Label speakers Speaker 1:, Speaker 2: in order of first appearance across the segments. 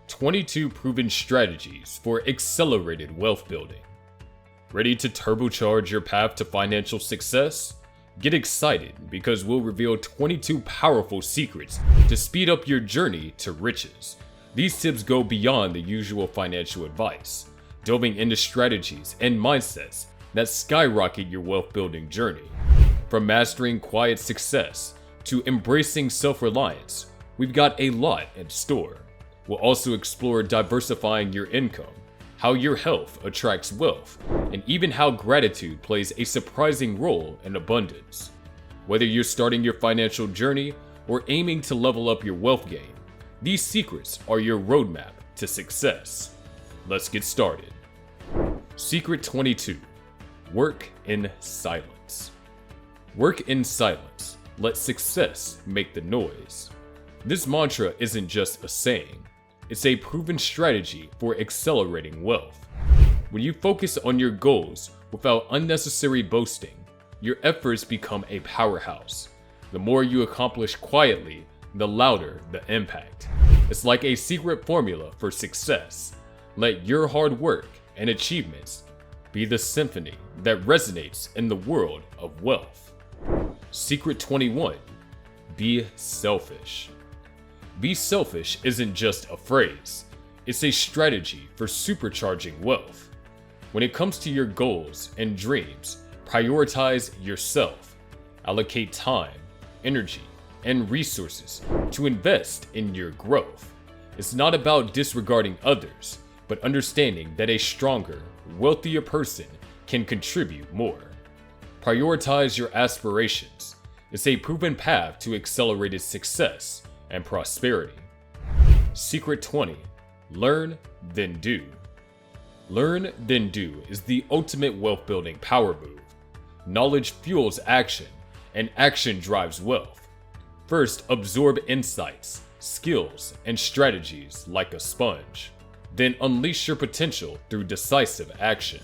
Speaker 1: 22 proven strategies for accelerated wealth building. Ready to turbocharge your path to financial success? Get excited because we'll reveal 22 powerful secrets to speed up your journey to riches. These tips go beyond the usual financial advice, delving into strategies and mindsets that skyrocket your wealth building journey. From mastering quiet success to embracing self-reliance, we've got a lot in store. We'll also explore diversifying your income, how your health attracts wealth, and even how gratitude plays a surprising role in abundance. Whether you're starting your financial journey or aiming to level up your wealth game, these secrets are your roadmap to success. Let's get started. Secret 22. Work in silence. Work in silence. Let success make the noise. This mantra isn't just a saying. It's a proven strategy for accelerating wealth. When you focus on your goals without unnecessary boasting, your efforts become a powerhouse. The more you accomplish quietly, the louder the impact. It's like a secret formula for success. Let your hard work and achievements be the symphony that resonates in the world of wealth. Secret 21. Be selfish. Be selfish isn't just a phrase, it's a strategy for supercharging wealth. When it comes to your goals and dreams, prioritize yourself. Allocate time, energy, and resources to invest in your growth. It's not about disregarding others, but understanding that a stronger, wealthier person can contribute more. Prioritize your aspirations. It's a proven path to accelerated success and prosperity. Secret 20. Learn, then do. Learn, then do is the ultimate wealth building power move. Knowledge fuels action, and action drives wealth. First, absorb insights, skills, and strategies like a sponge. Then unleash your potential through decisive action.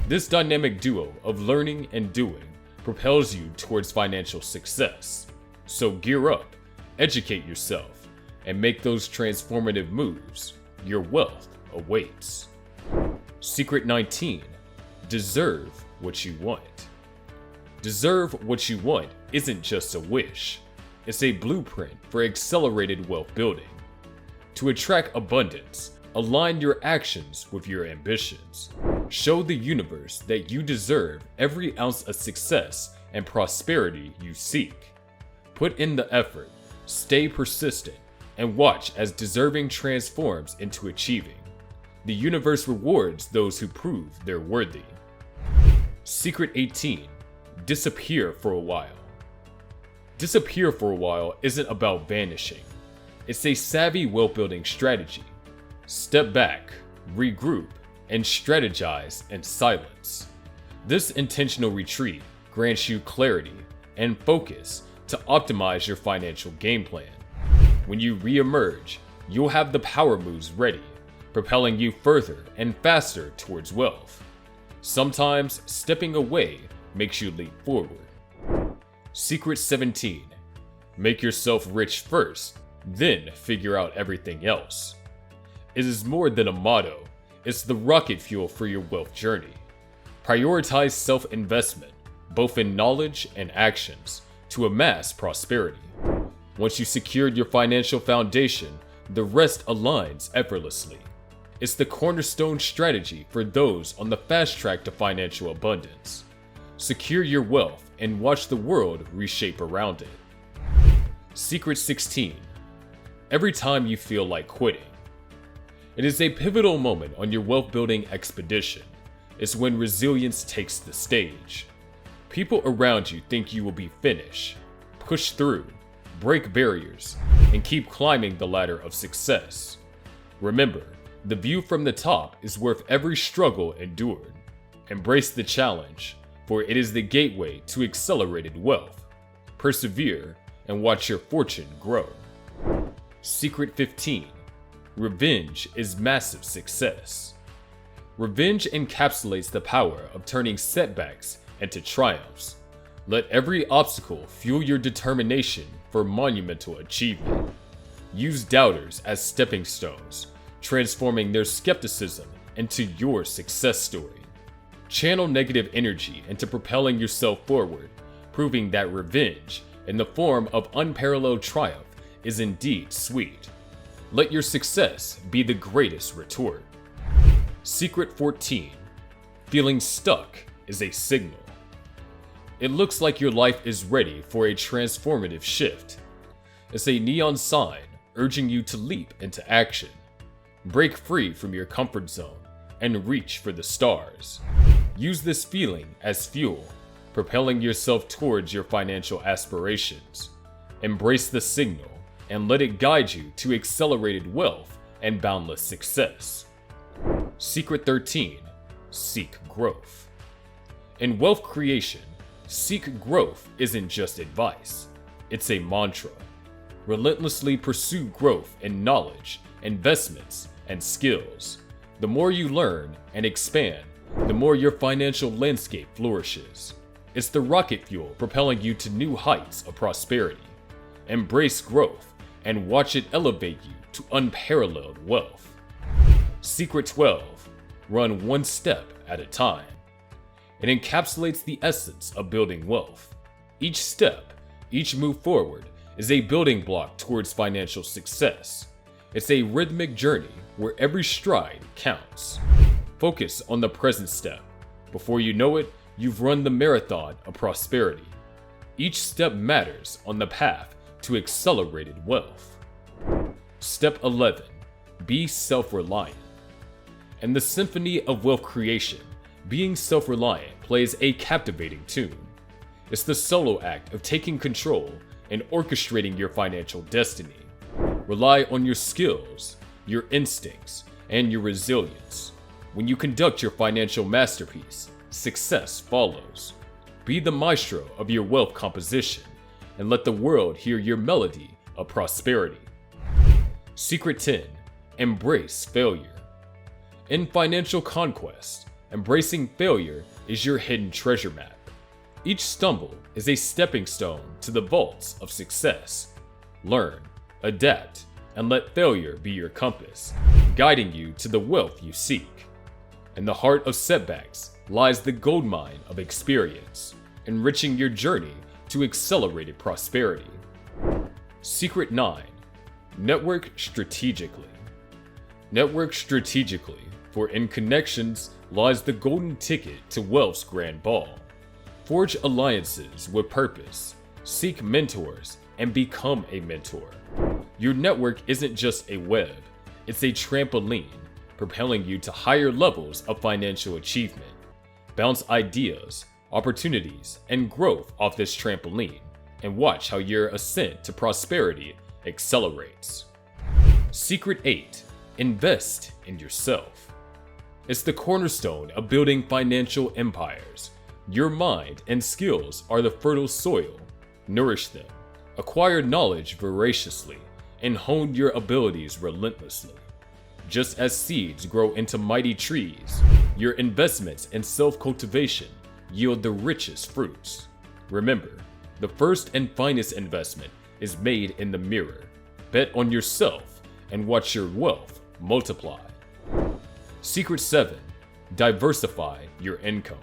Speaker 1: This dynamic duo of learning and doing propels you towards financial success. So gear up, educate yourself, and make those transformative moves. Your wealth awaits. Secret 19. Deserve what you want. Deserve what you want isn't just a wish. It's a blueprint for accelerated wealth building. To attract abundance, align your actions with your ambitions. Show the universe that you deserve every ounce of success and prosperity you seek. Put in the effort, stay persistent, and watch as deserving transforms into achieving. The universe rewards those who prove they're worthy. Secret 18. Disappear for a while. Disappear for a while isn't about vanishing. It's a savvy wealth-building strategy. Step back, regroup, and strategize in silence. This intentional retreat grants you clarity and focus to optimize your financial game plan. When you re-emerge, you'll have the power moves ready, propelling you further and faster towards wealth. Sometimes stepping away makes you leap forward. Secret 17. Make yourself rich first, then figure out everything else. It is more than a motto, it's the rocket fuel for your wealth journey. Prioritize self-investment, both in knowledge and actions, to amass prosperity. Once you secured your financial foundation, the rest aligns effortlessly. It's the cornerstone strategy for those on the fast track to financial abundance. Secure your wealth and watch the world reshape around it. Secret 16. Every time you feel like quitting. It is a pivotal moment on your wealth building expedition. It's when resilience takes the stage. People around you think you will be finished, push through, break barriers, and keep climbing the ladder of success. Remember, the view from the top is worth every struggle endured. Embrace the challenge, for it is the gateway to accelerated wealth. Persevere and watch your fortune grow. Secret 15. Revenge is massive success. Revenge encapsulates the power of turning setbacks into triumphs. Let every obstacle fuel your determination for monumental achievement. Use doubters as stepping stones, transforming their skepticism into your success story. Channel negative energy into propelling yourself forward, proving that revenge, in the form of unparalleled triumph, is indeed sweet. Let your success be the greatest retort. Secret 14. Feeling stuck is a signal. It looks like your life is ready for a transformative shift. It's a neon sign urging you to leap into action. Break free from your comfort zone and reach for the stars. Use this feeling as fuel, propelling yourself towards your financial aspirations. Embrace the signal and let it guide you to accelerated wealth and boundless success. Secret 13. Seek growth. In wealth creation, seek growth isn't just advice, it's a mantra. Relentlessly pursue growth in knowledge, investments, and skills. The more you learn and expand, the more your financial landscape flourishes. It's the rocket fuel propelling you to new heights of prosperity. Embrace growth and watch it elevate you to unparalleled wealth. Secret 12. Run one step at a time. It encapsulates the essence of building wealth. Each step, each move forward, is a building block towards financial success. It's a rhythmic journey where every stride counts. Focus on the present step. Before you know it, you've run the marathon of prosperity. Each step matters on the path to accelerated wealth. Step 11. Be self-reliant. In the symphony of wealth creation, being self-reliant plays a captivating tune. It's the solo act of taking control and orchestrating your financial destiny. Rely on your skills, your instincts, and your resilience. When you conduct your financial masterpiece, success follows. Be the maestro of your wealth composition and let the world hear your melody of prosperity. Secret 10. Embrace failure. In financial conquest, embracing failure is your hidden treasure map. Each stumble is a stepping stone to the vaults of success. Learn, adapt, and let failure be your compass, guiding you to the wealth you seek. In the heart of setbacks lies the goldmine of experience, enriching your journey to accelerated prosperity. Secret 9. Network strategically. Network strategically, for in connections lies the golden ticket to wealth's grand ball. Forge alliances with purpose, seek mentors, and become a mentor. Your network isn't just a web, it's a trampoline, propelling you to higher levels of financial achievement. Bounce ideas, opportunities, and growth off this trampoline, and watch how your ascent to prosperity accelerates. Secret 8. Invest in yourself. It's the cornerstone of building financial empires. Your mind and skills are the fertile soil. Nourish them, acquire knowledge voraciously, and hone your abilities relentlessly. Just as seeds grow into mighty trees, your investments in self-cultivation yield the richest fruits. Remember, the first and finest investment is made in the mirror. Bet on yourself and watch your wealth multiply. Secret 7. Diversify your income.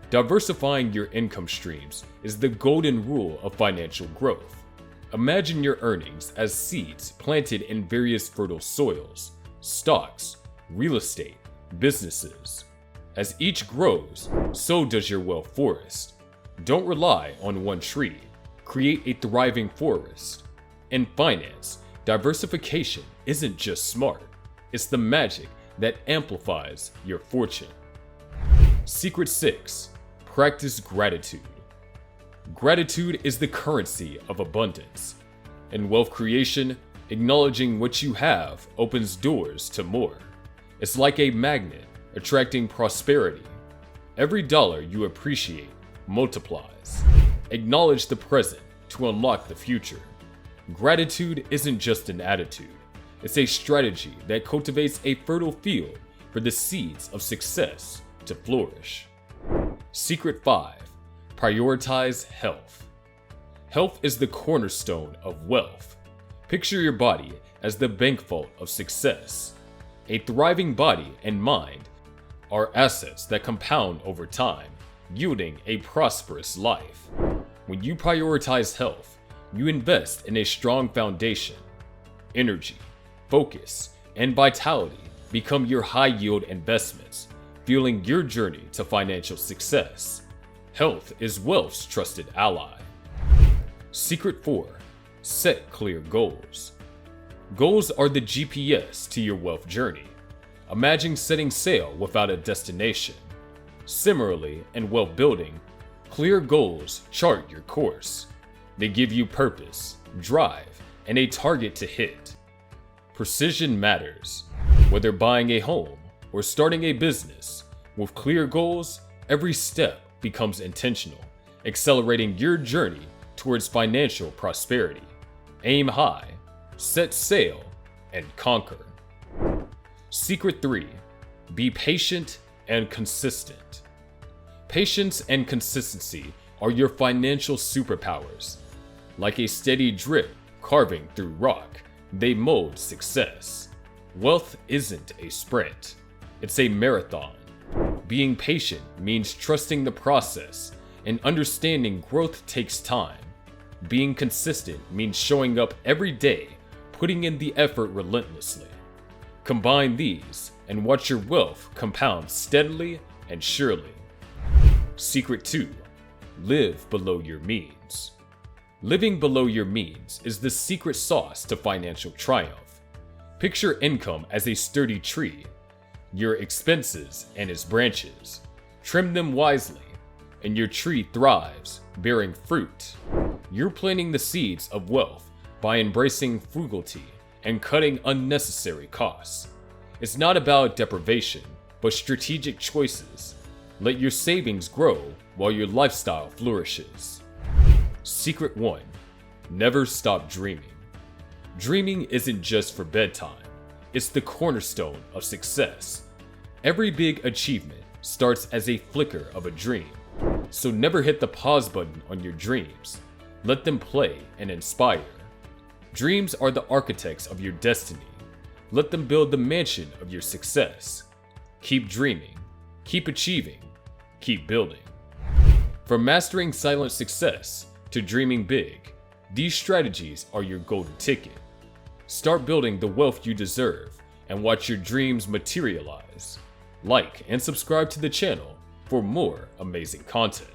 Speaker 1: Diversifying your income streams is the golden rule of financial growth. Imagine your earnings as seeds planted in various fertile soils, stocks, real estate, businesses. As each grows, so does your wealth forest. Don't rely on one tree. Create a thriving forest. In finance, diversification isn't just smart, it's the magic that amplifies your fortune. Secret 6. Practice gratitude. Gratitude is the currency of abundance. In wealth creation, acknowledging what you have opens doors to more. It's like a magnet, attracting prosperity. Every dollar you appreciate multiplies. Acknowledge the present to unlock the future. Gratitude isn't just an attitude, it's a strategy that cultivates a fertile field for the seeds of success to flourish. Secret 5. Prioritize health. Health is the cornerstone of wealth. Picture your body as the bank vault of success. A thriving body and mind are assets that compound over time, yielding a prosperous life. When you prioritize health, you invest in a strong foundation. Energy, focus, and vitality become your high-yield investments, fueling your journey to financial success. Health is wealth's trusted ally. Secret 4. Set clear goals. Goals are the GPS to your wealth journey. Imagine setting sail without a destination. Similarly, in wealth building, clear goals chart your course. They give you purpose, drive, and a target to hit. Precision matters. Whether buying a home or starting a business, with clear goals, every step becomes intentional, accelerating your journey towards financial prosperity. Aim high, set sail, and conquer. Secret 3. Be patient and consistent. Patience and consistency are your financial superpowers. Like a steady drip carving through rock, they mold success. Wealth isn't a sprint, it's a marathon. Being patient means trusting the process and understanding growth takes time. Being consistent means showing up every day, putting in the effort relentlessly. Combine these and watch your wealth compound steadily and surely. Secret 2. Live below your means. Living below your means is the secret sauce to financial triumph. Picture income as a sturdy tree, your expenses and its branches. Trim them wisely, and your tree thrives, bearing fruit. You're planting the seeds of wealth by embracing frugality and cutting unnecessary costs. It's not about deprivation, but strategic choices. Let your savings grow while your lifestyle flourishes. Secret 1. Never stop dreaming. Dreaming isn't just for bedtime. It's the cornerstone of success. Every big achievement starts as a flicker of a dream. So never hit the pause button on your dreams. Let them play and inspire. Dreams are the architects of your destiny. Let them build the mansion of your success. Keep dreaming, keep achieving, keep building. From mastering silent success to dreaming big, these strategies are your golden ticket. Start building the wealth you deserve and watch your dreams materialize. Like and subscribe to the channel for more amazing content.